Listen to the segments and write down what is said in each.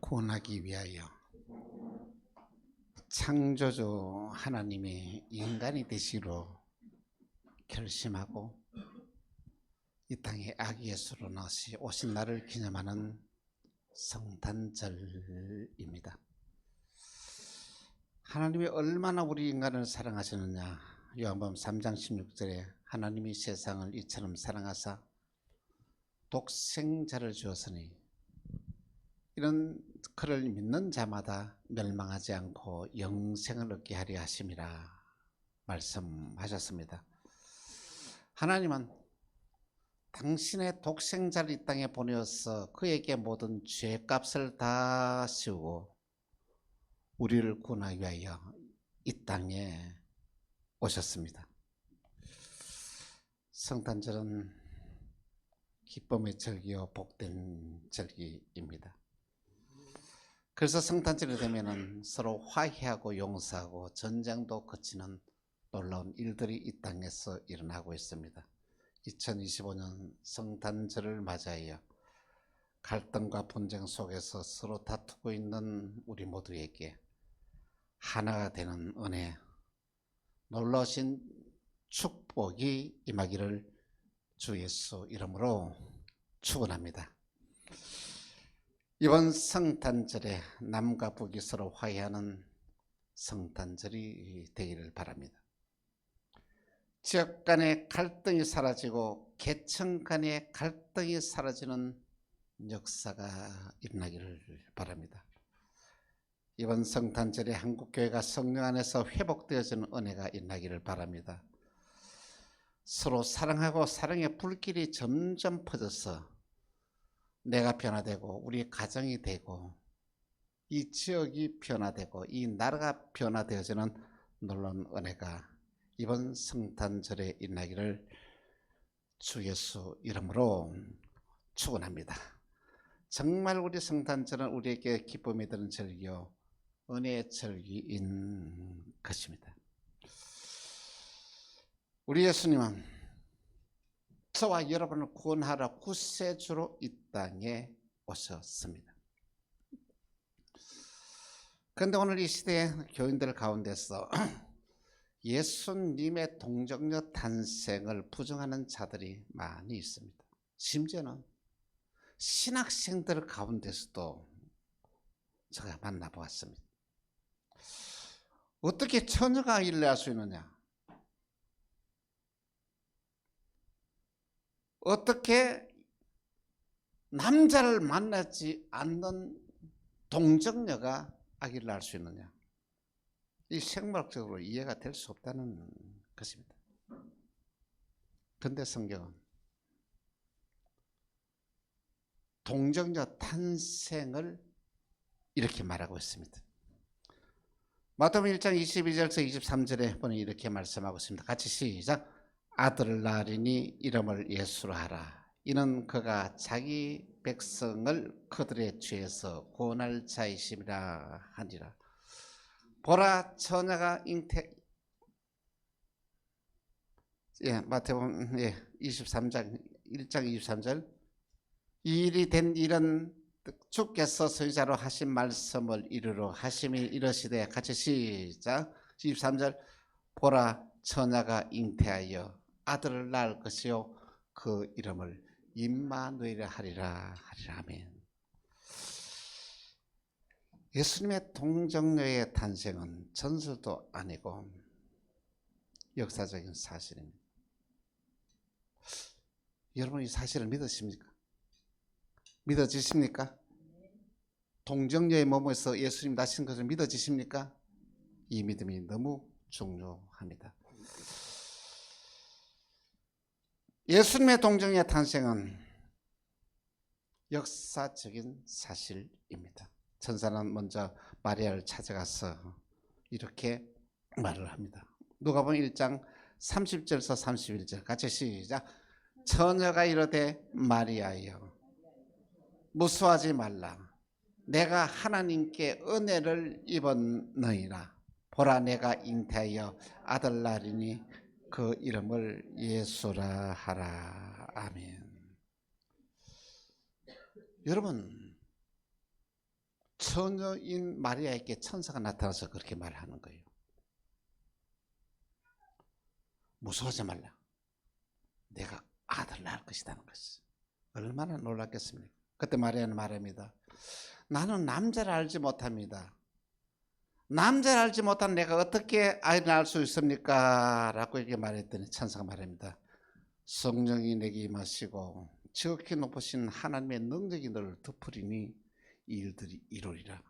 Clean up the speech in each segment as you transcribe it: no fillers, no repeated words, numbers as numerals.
구원하기 위하여 창조주 하나님이 인간이 되시기로 결심하고 이 땅에 아기 예수로 나시 오신 날을 기념하는 성탄절입니다. 하나님이 얼마나 우리 인간을 사랑하시느냐. 요한복음 3장 16절에 하나님이 세상을 이처럼 사랑하사 독생자를 주었으니 이런 그를 믿는 자마다 멸망하지 않고 영생을 얻게 하려 하심이라 말씀하셨습니다. 하나님은 당신의 독생자를 이 땅에 보내어서 그에게 모든 죄값을 다 씌우고 우리를 구원하기 위하여 이 땅에 오셨습니다. 성탄절은 기쁨의 절기요 복된 절기입니다. 그래서 성탄절이 되면은 서로 화해하고 용서하고 전쟁도 그치는 놀라운 일들이 이 땅에서 일어나고 있습니다. 2025년 성탄절을 맞이하여 갈등과 분쟁 속에서 서로 다투고 있는 우리 모두에게 하나가 되는 은혜, 놀라우신 축복이 임하기를 주 예수 이름으로 축원합니다. 이번 성탄절에 남과 북이 서로 화해하는 성탄절이 되기를 바랍니다. 지역 간의 갈등이 사라지고 계층 간의 갈등이 사라지는 역사가 일어나기를 바랍니다. 이번 성탄절에 한국교회가 성령 안에서 회복되어지는 은혜가 일어나기를 바랍니다. 서로 사랑하고 사랑의 불길이 점점 퍼져서 내가 변화되고 우리 가정이 되고 이 지역이 변화되고 이 나라가 변화되어지는 놀라운 은혜가 이번 성탄절에 일어나기를 주 예수 이름으로 축원합니다. 정말 우리 성탄절은 우리에게 기쁨이 되는 절기요 은혜의 절기인 것입니다. 우리 예수님은 저와 여러분을 구원하러 구세주로 이 땅에 오셨습니다. 그런데 오늘 이 시대의 교인들 가운데서 예수님의 동정녀 탄생을 부정하는 자들이 많이 있습니다. 심지어는 신학생들 가운데서도 제가 만나보았습니다. 어떻게 처녀가 아기를 낳을 수 있느냐? 어떻게 남자를 만나지 않는 동정녀가 아기를 낳을 수 있느냐? 이 생물학적으로 이해가 될 수 없다는 것입니다. 그런데 성경은 동정녀 탄생을 이렇게 말하고 있습니다. 마태복음 1장 22절에서 23절에 보니 이렇게 말씀하고 있습니다. 같이 시작. 아들을 낳으리니 이름을 예수로 하라. 이는 그가 자기 백성을 그들의 죄에서 구원할 자이심이라 하니라. 보라 처녀가 마태복음 23장 1장 23절 이 일이 된 일은 주께서 선지자로 하신 말씀을 이루러 하심이 이르시되 같이 시작 23절 보라 처녀가 잉태하여 아들을 낳을 것이요 그 이름을 임마누엘 하리라 아멘. 예수님의 동정녀의 탄생은 전설도 아니고 역사적인 사실입니다. 여러분 이 사실을 믿으십니까? 믿어지십니까? 동정녀의 몸에서 예수님 나신 것을 믿어지십니까? 이 믿음이 너무 중요합니다. 예수님의 동정녀의 탄생은 역사적인 사실입니다. 천사는 먼저 마리아를 찾아가서 이렇게 말을 합니다. 누가복음 1장 30절에서 31절 같이 시작. 처녀가 이르되 마리아여 무수하지 말라. 내가 하나님께 은혜를 입었느니라. 보라 내가 잉태하여 아들 낳으리니 그 이름을 예수라 하라. 아멘. 여러분 처녀인 마리아에게 천사가 나타나서 그렇게 말하는 거예요. 무서워하지 말라. 내가 아들을 낳을 것이라는 것이. 얼마나 놀랐겠습니까? 그때 마리아는 말합니다. 나는 남자를 알지 못합니다. 남자를 알지 못한 내가 어떻게 아이를 낳을 수 있습니까? 라고 이렇게 말했더니 천사가 말합니다. 성령이 내게 임하시고 지극히 높으신 하나님의 능력이 너를 덮으리니 이 일들이 이루리라.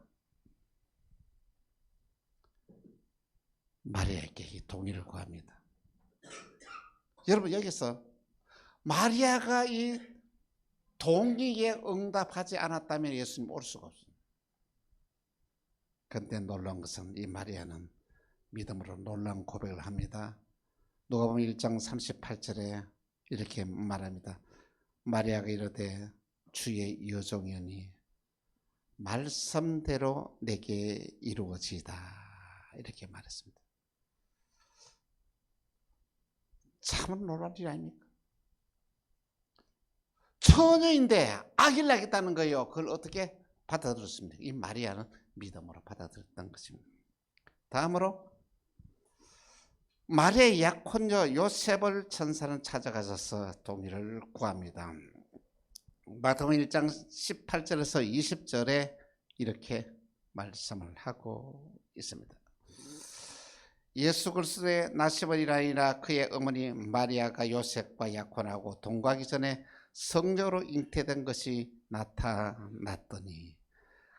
마리아에게 이 동의를 구합니다. 여러분, 여기서 마리아가 이 동의에 응답하지 않았다면 예수님 올 수가 없습니다. 그런데 놀라운 것은 이 마리아는 믿음으로 놀라운 고백을 합니다. 누가복음 1장 38절에 이렇게 말합니다. 마리아가 이르되 주의 여종이니 말씀대로 내게 이루어지이다. 이렇게 말했습니다. 참 놀랄 일 아닙니까? 처녀인데 아기를 낳겠다는 거예요. 그걸 어떻게 받아들였습니까? 이 마리아는 믿음으로 받아들였던 것입니다. 다음으로 마리아의 약혼녀 요셉을 천사는 찾아가셔서 동의를 구합니다. 마태복음 1장 18절에서 20절에 이렇게 말씀을 하고 있습니다. 예수 그리스도의 나시번이 아니라 그의 어머니 마리아가 요셉과 약혼하고 동거하기 전에 성령으로 잉태된 것이 나타났더니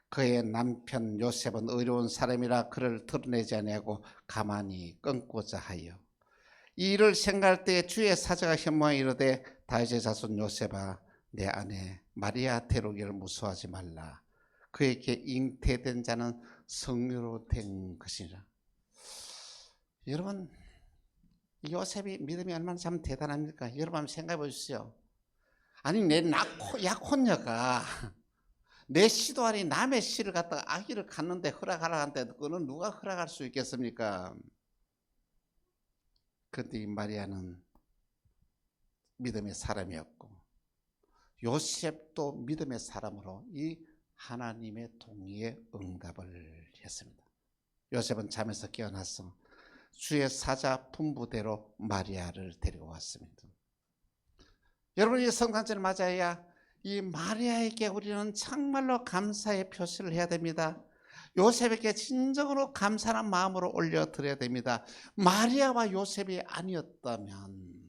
그의 남편 요셉은 의로운 사람이라 그를 드러내지 아니하고 가만히 끊고자 하여 이 일을 생각할 때 주의 사자가 현모에 이르되 다윗의 자손 요셉아 내 아내 마리아 데려오기를 무서워하지 말라. 그에게 잉태된 자는 성령으로 된 것이라. 여러분, 요셉이 믿음이 얼마나 참 대단합니까? 여러분 한번 생각해 보십시오. 아니 내 약혼녀가 내 시도 아닌 남의 씨를 갖다가 아기를 갖는데 허락하라 한데 그거는 누가 허락할 수 있겠습니까? 그런데 이 마리아는 믿음의 사람이었고 요셉도 믿음의 사람으로 이 하나님의 동의에 응답을 했습니다. 요셉은 잠에서 깨어나서 주의 사자 분부대로 마리아를 데리고 왔습니다. 여러분, 이 성탄절을 맞아야 이 마리아에게 우리는 정말로 감사의 표시를 해야 됩니다. 요셉에게 진정으로 감사한 마음으로 올려드려야 됩니다. 마리아와 요셉이 아니었다면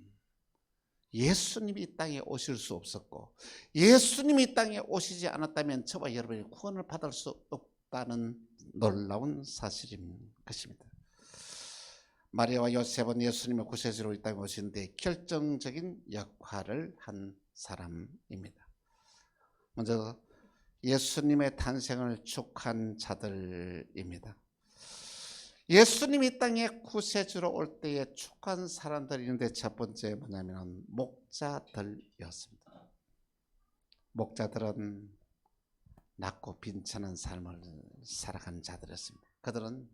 예수님이 이 땅에 오실 수 없었고 예수님이 이 땅에 오시지 않았다면 저와 여러분이 구원을 받을 수 없다는 놀라운 사실인 것입니다. 마리아와 요셉은 예수님의 구세주로 이 땅에 오시는데 결정적인 역할을 한 사람입니다. 먼저 예수님의 탄생을 축한 자들입니다. 예수님이 이 땅에 구세주로 올 때에 축한 사람들이 있는데 첫 번째 뭐냐면 목자들이었습니다. 목자들은 낮고 빈천한 삶을 살아가는 자들이었습니다. 그들은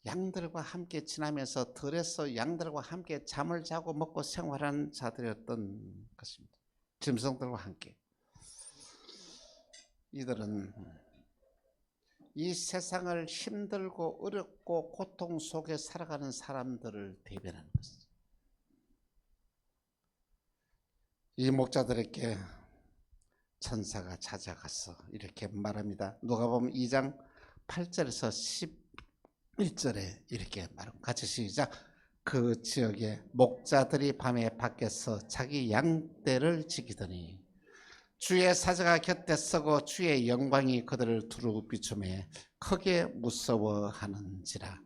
양들과 함께 지나면서 들에서 양들과 함께 잠을 자고 먹고 생활하는 자들이었던 것입니다. 짐승들과 함께. 이들은 이 세상을 힘들고 어렵고 고통 속에 살아가는 사람들을 대변하는 것입니다. 이 목자들에게 천사가 찾아가서 이렇게 말합니다. 누가복음 2장 8절에서 11절에 이렇게 말합니다. 같이 시작. 그 지역에 목자들이 밤에 밖에서 자기 양떼를 지키더니 주의 사자가 곁에 서고 주의 영광이 그들을 두루 비추매 크게 무서워하는지라.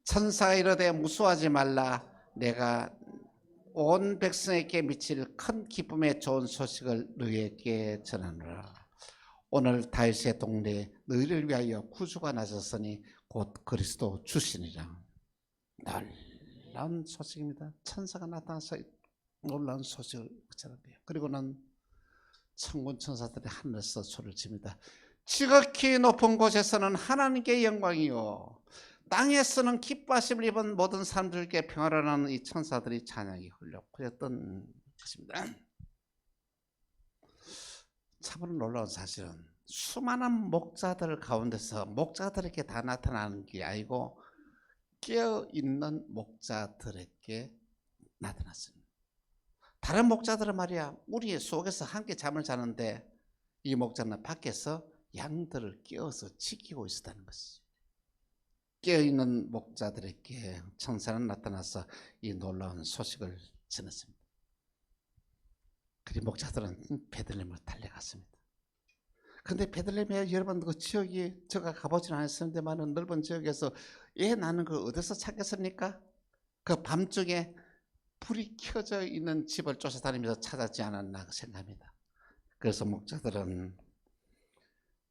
천사가 이르되 무서워하지 말라. 내가 온 백성에게 미칠 큰 기쁨의 좋은 소식을 너희에게 전하노라. 오늘 다윗의 동네에 너희를 위하여 구주가 나셨으니 곧 그리스도 주시니라. 놀라운 소식입니다. 천사가 나타나서 놀라운 소식을 전합니다. 그리고는 천군 천사들이 하늘에서 소리를 칩니다. 지극히 높은 곳에서는 하나님께 영광이요 땅에서는 기뻐하심을 입은 모든 사람들께 평화를 하는 이 천사들이 찬양이 흘렸던 것입니다. 참으로 놀라운 사실은 수많은 목자들 가운데서 목자들에게 다 나타나는 게 아니고 깨어있는 목자들에게 나타났습니다. 다른 목자들은 말이야 우리 속에서 함께 잠을 자는데 이 목자는 밖에서 양들을 깨워서 지키고 있었다는 것이죠. 깨어있는 목자들에게 천사는 나타나서 이 놀라운 소식을 전했습니다. 그리고 목자들은 베들레헴으로 달려갔습니다. 근데 베들레헴에 여러분 그 지역이 제가 가보지는 않았습니다만 넓은 지역에서 나는 그 어디서 찾겠습니까? 그 밤중에 불이 켜져 있는 집을 쫓아다니면서 찾았지 않았나 생각합니다. 그래서 목자들은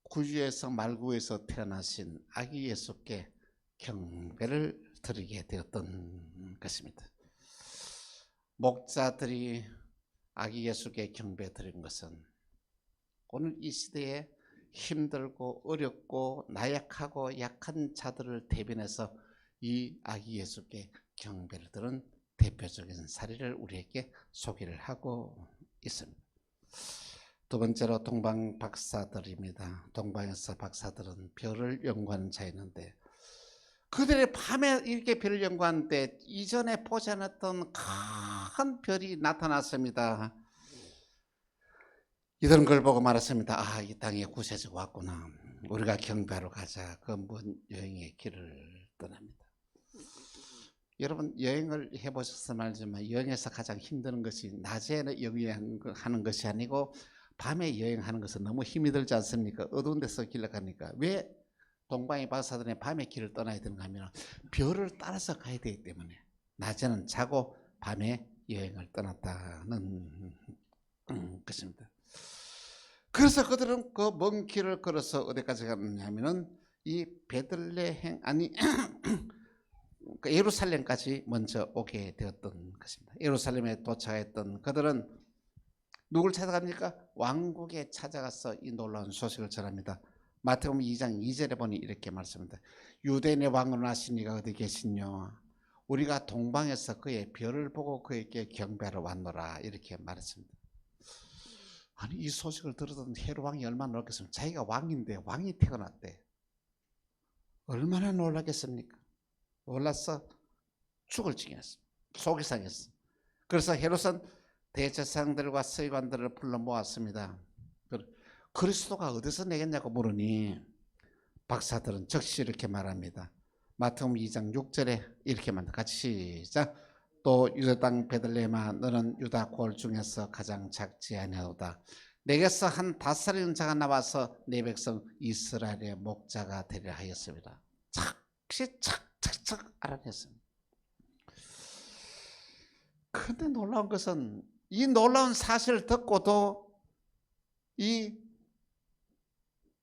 구주에서 말구에서 태어나신 아기 예수께 경배를 드리게 되었던 것입니다. 목자들이 아기 예수께 경배 드린 것은 오늘 이 시대에 힘들고 어렵고 나약하고 약한 자들을 대변해서 이 아기 예수께 경배를 드린 대표적인 사례를 우리에게 소개를 하고 있습니다. 두 번째로 동방 박사들입니다. 동방에서 박사들은 별을 연구하는 자였는데 그들의 밤에 이렇게 별을 연구하는데 이전에 보지 않았던 큰 별이 나타났습니다. 이런 걸 보고 말했습니다. 아, 이 땅에 구세주가 왔구나. 우리가 경배하러 가자. 그 먼 여행의 길을 떠납니다. 여러분 여행을 해보셔서 말지만 여행에서 가장 힘든 것이 낮에 여행하는 것이 아니고 밤에 여행하는 것은 너무 힘이 들지 않습니까? 어두운 데서 길을 가니까. 왜 동방의 박사들은 밤에 길을 떠나야 되는가 하면 별을 따라서 가야 되기 때문에 낮에는 자고 밤에 여행을 떠났다는 것입니다. 그래서 그들은 그 먼 길을 걸어서 어디까지 갔느냐면은 이 베들레헴 아니 예루살렘까지 먼저 오게 되었던 것입니다. 예루살렘에 도착했던 그들은 누굴 찾아갑니까? 왕국에 찾아가서 이 놀라운 소식을 전합니다. 마태복음 2장 2절에 보니 이렇게 말씀합니다. 유대인의 왕으로 나신 이가 어디 계시뇨? 우리가 동방에서 그의 별을 보고 그에게 경배하러 왔노라 이렇게 말했습니다. 아니 이 소식을 들었던 헤롯 왕이 얼마나 놀랐겠습니까? 자기가 왕인데 왕이 태어났대. 얼마나 놀랐겠습니까? 놀라서 죽을 지경이었어. 속이 상했어. 그래서 헤롯은 대제사장들과 서기관들을 불러 모았습니다. 그리스도가 어디서 내겠냐고 물으니 박사들은 즉시 이렇게 말합니다. 마태복음 2장 6절에 이렇게 말합니다. 같이 시작. 또 유다 땅 베들레헴아 너는 유다 골 중에서 가장 작지 아니하도다. 내게서 한 5살이는 자가 나와서 내 백성 이스라엘의 목자가 되리라 하였습니다. 착착착착 알아냈습니다. 근데 놀라운 것은 이 놀라운 사실을 듣고도 이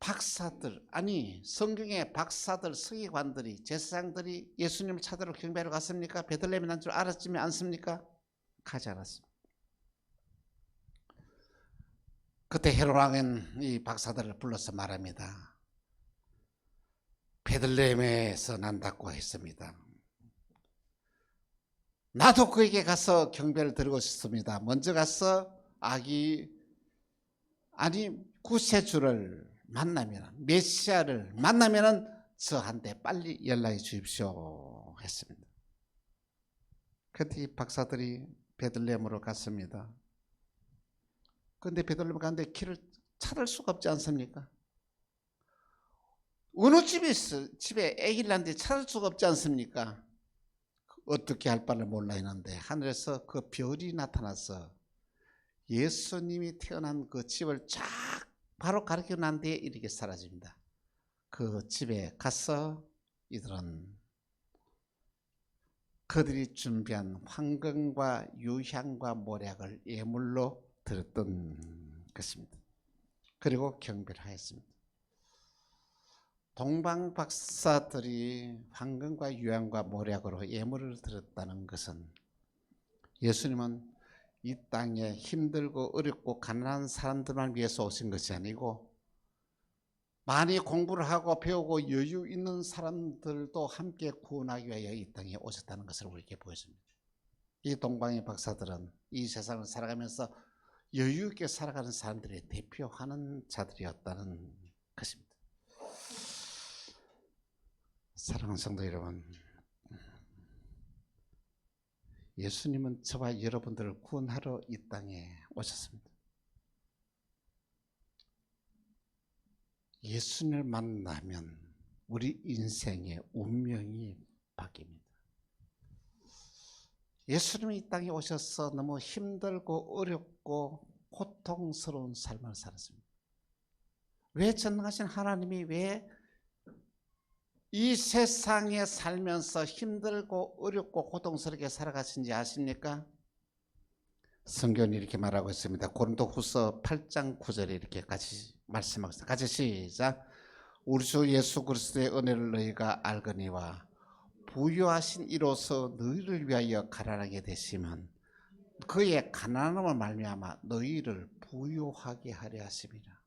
박사들 아니 성경의 박사들 서기관들이 제사장들이 예수님을 찾으러 경배하러 갔습니까? 베들레헴에 난 줄 알았지만 않습니까? 가지 않았습니다. 그때 헤롯 왕은 이 박사들을 불러서 말합니다. 베들레헴에서 난다고 했습니다. 나도 그에게 가서 경배를 드리고 싶습니다. 먼저 가서 아기 아니 구세주를 만나면 메시아를 만나면은 저한테 빨리 연락해 주십시오 했습니다. 그때 이 박사들이 베들레헴으로 갔습니다. 그런데 베들레헴 가는데 길을 찾을 수가 없지 않습니까? 어느 집에 아기를 낳는데 찾을 수가 없지 않습니까? 어떻게 할 바를 몰라 했는데 하늘에서 그 별이 나타나서 예수님이 태어난 그 집을 쫙 바로 가리켜 난 뒤에 이렇게 사라집니다. 그 집에 가서 이들은 그들이 준비한 황금과 유향과 모략을 예물로 드렸던 것입니다. 그리고 경배를 하였습니다. 동방 박사들이 황금과 유향과 모략으로 예물을 드렸다는 것은 예수님은 이 땅에 힘들고 어렵고 가난한 사람들만 위해서 오신 것이 아니고 많이 공부를 하고 배우고 여유 있는 사람들도 함께 구원하기 위하여 이 땅에 오셨다는 것을 우리에게 보여줍니다. 이 동방의 박사들은 이 세상을 살아가면서 여유 있게 살아가는 사람들의 대표하는 자들이었다는 것입니다. 사랑하는 성도 여러분, 예수님은 저와 여러분들을 구원하러 이 땅에 오셨습니다. 예수님을 만나면 우리 인생의 운명이 바뀝니다. 예수님이 이 땅에 오셔서 너무 힘들고 어렵고 고통스러운 삶을 살았습니다. 왜 전능하신 하나님이 왜 이 세상에 살면서 힘들고 어렵고 고통스럽게 살아가신지 아십니까? 성경이 이렇게 말하고 있습니다. 고린도후서 8장 9절에 이렇게 같이 말씀하고 있습니다. 같이 시작. 우리 주 예수 그리스도의 은혜를 너희가 알거니와 부유하신 이로서 너희를 위하여 가난하게 되시면 그의 가난함을 말미암아 너희를 부유하게 하려 하심이라.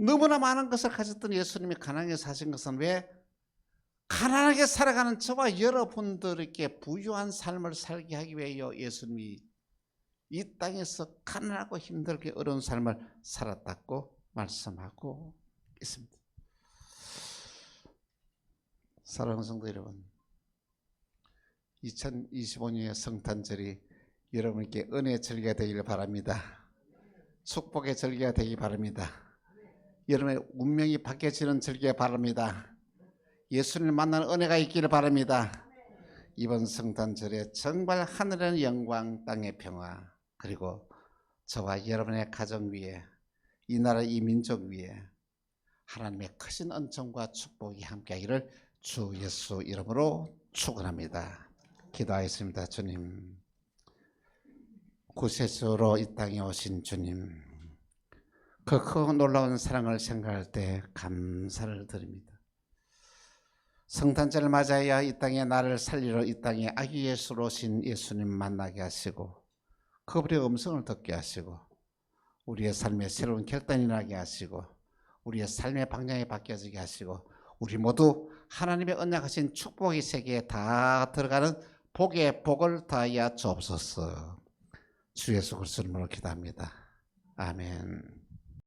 너무나 많은 것을 가졌던 예수님이 가난하게 사신 것은 왜? 가난하게 살아가는 저와 여러분들에게 부유한 삶을 살게 하기 위하여 예수님이 이 땅에서 가난하고 힘들게 어려운 삶을 살았다고 말씀하고 있습니다. 사랑하는 성도 여러분, 2025년의 성탄절이 여러분께 은혜의 절기가 되기를 바랍니다. 축복의 절기가 되기 바랍니다. 여러분의 운명이 바뀌어지는 절기가 바랍니다. 예수님을 만나는 은혜가 있기를 바랍니다. 이번 성탄절에 정말 하늘의 영광, 땅의 평화, 그리고 저와 여러분의 가정 위에, 이 나라 이 민족 위에 하나님의 크신 은총과 축복이 함께하기를 주 예수 이름으로 축원합니다. 기도하겠습니다. 주님, 구세주로 이 땅에 오신 주님, 그 크고 놀라운 사랑을 생각할 때 감사를 드립니다. 성탄절을 맞아야 이 땅에 나를 살리러 이 땅에 아기 예수로 오신 예수님 만나게 하시고 그분의 음성을 듣게 하시고 우리의 삶에 새로운 결단이 나게 하시고 우리의 삶의 방향이 바뀌어지게 하시고 우리 모두 하나님의 언약하신 축복의 세계에 다 들어가는 복의 복을 더하여 주옵소서. 주 예수 그리스도 이름으로 기도합니다. 아멘.